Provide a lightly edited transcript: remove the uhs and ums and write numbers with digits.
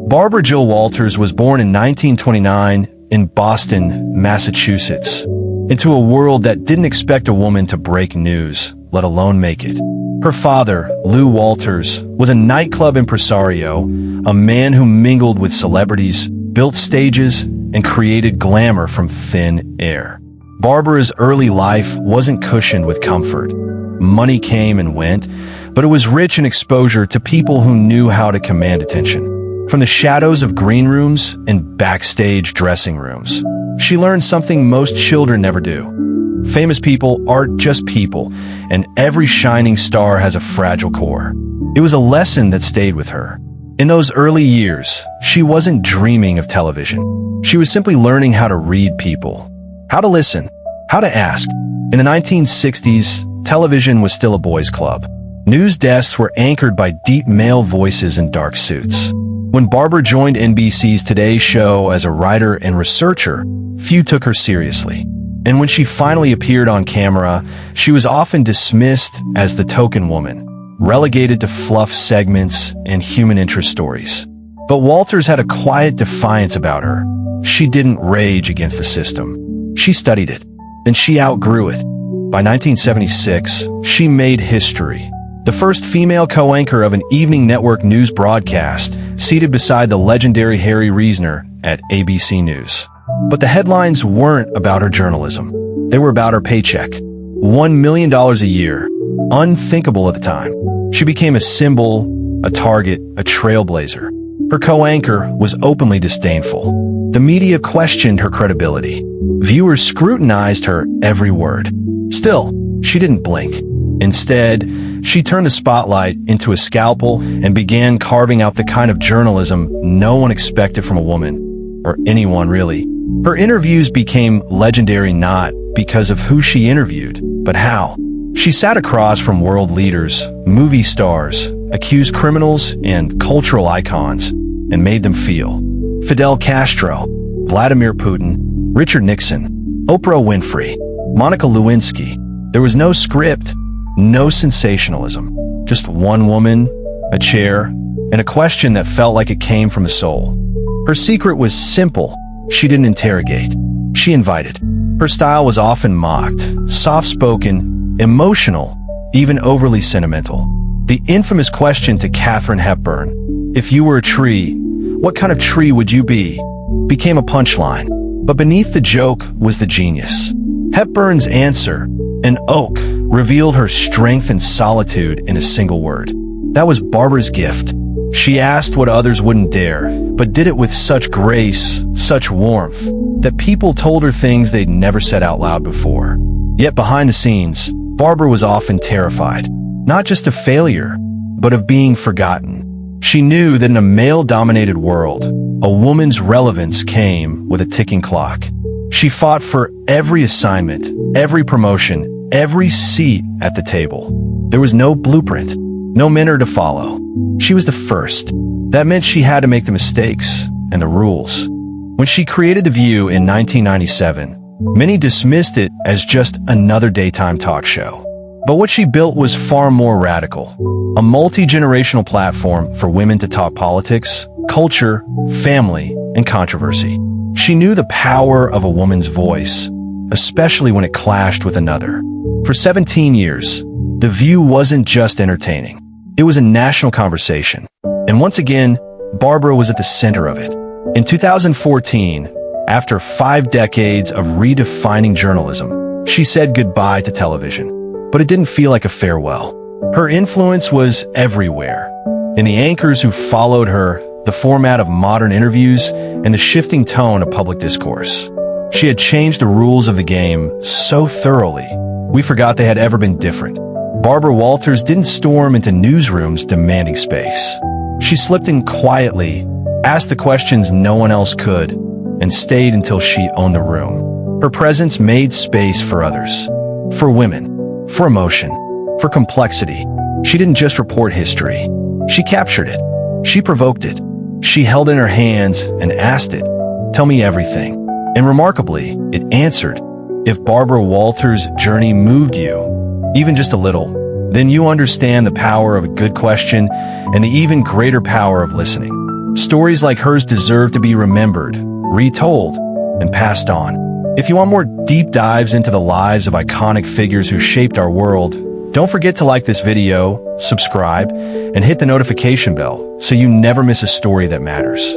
Barbara Jill Walters was born in 1929 in Boston, Massachusetts, into a world that didn't expect a woman to break news, let alone make it. Her father, Lou Walters, was a nightclub impresario, a man who mingled with celebrities, built stages, and created glamour from thin air. Barbara's early life wasn't cushioned with comfort. Money came and went, but it was rich in exposure to people who knew how to command attention. From the shadows of green rooms and backstage dressing rooms, she learned something most children never do. Famous people aren't just people, and every shining star has a fragile core. It was a lesson that stayed with her. In those early years, she wasn't dreaming of television. She was simply learning how to read people, how to listen, how to ask. In the 1960s, television was still a boys' club. News desks were anchored by deep male voices in dark suits. When Barbara joined NBC's Today Show as a writer and researcher, few took her seriously. And when she finally appeared on camera, she was often dismissed as the token woman, relegated to fluff segments and human interest stories. But Walters had a quiet defiance about her. She didn't rage against the system. She studied it, and she outgrew it. By 1976, she made history. The first female co-anchor of an evening network news broadcast, seated beside the legendary Harry Reasoner at ABC News. But the headlines weren't about her journalism. They were about her paycheck. $1 million a year. Unthinkable at the time. She became a symbol, a target, a trailblazer. Her co-anchor was openly disdainful. The media questioned her credibility. Viewers scrutinized her every word. Still, she didn't blink. Instead, she turned the spotlight into a scalpel and began carving out the kind of journalism no one expected from a woman, or anyone really. Her interviews became legendary not because of who she interviewed, but how. She sat across from world leaders, movie stars, accused criminals, and cultural icons, and made them feel. Fidel Castro, Vladimir Putin, Richard Nixon, Oprah Winfrey, Monica Lewinsky. There was no script, no sensationalism, just one woman, a chair, and a question that felt like it came from the soul. Her secret was simple. She didn't interrogate. She invited. Her style was often mocked, soft-spoken, emotional, even overly sentimental. The infamous question to Katharine Hepburn, "If you were a tree, what kind of tree would you be?" became a punchline. But beneath the joke was the genius. Hepburn's answer, an oak, revealed her strength and solitude in a single word. That was Barbara's gift. She asked what others wouldn't dare, but did it with such grace, such warmth, that people told her things they'd never said out loud before. Yet behind the scenes, Barbara was often terrified, not just of failure, but of being forgotten. She knew that in a male-dominated world, a woman's relevance came with a ticking clock. She fought for every assignment, every promotion, every seat at the table. There was no blueprint, no mentor to follow. She was the first. That meant she had to make the mistakes and the rules. When she created The View in 1997, many dismissed it as just another daytime talk show. But what she built was far more radical. A multi-generational platform for women to talk politics, culture, family, and controversy. She knew the power of a woman's voice, especially when it clashed with another. For 17 years, The View wasn't just entertaining. It was a national conversation. And once again, Barbara was at the center of it. In 2014, after 5 decades of redefining journalism, she said goodbye to television. But it didn't feel like a farewell. Her influence was everywhere. In the anchors who followed her, the format of modern interviews, and the shifting tone of public discourse. She had changed the rules of the game so thoroughly, we forgot they had ever been different. Barbara Walters didn't storm into newsrooms demanding space. She slipped in quietly, asked the questions no one else could, and stayed until she owned the room. Her presence made space for others, for women, for emotion, for complexity. She didn't just report history. She captured it. She provoked it. She held in her hands and asked it, "Tell me everything." And remarkably, it answered. If Barbara Walters' journey moved you, even just a little, then you understand the power of a good question and the even greater power of listening. Stories like hers deserve to be remembered, retold, and passed on. If you want more deep dives into the lives of iconic figures who shaped our world, don't forget to like this video, subscribe, and hit the notification bell so you never miss a story that matters.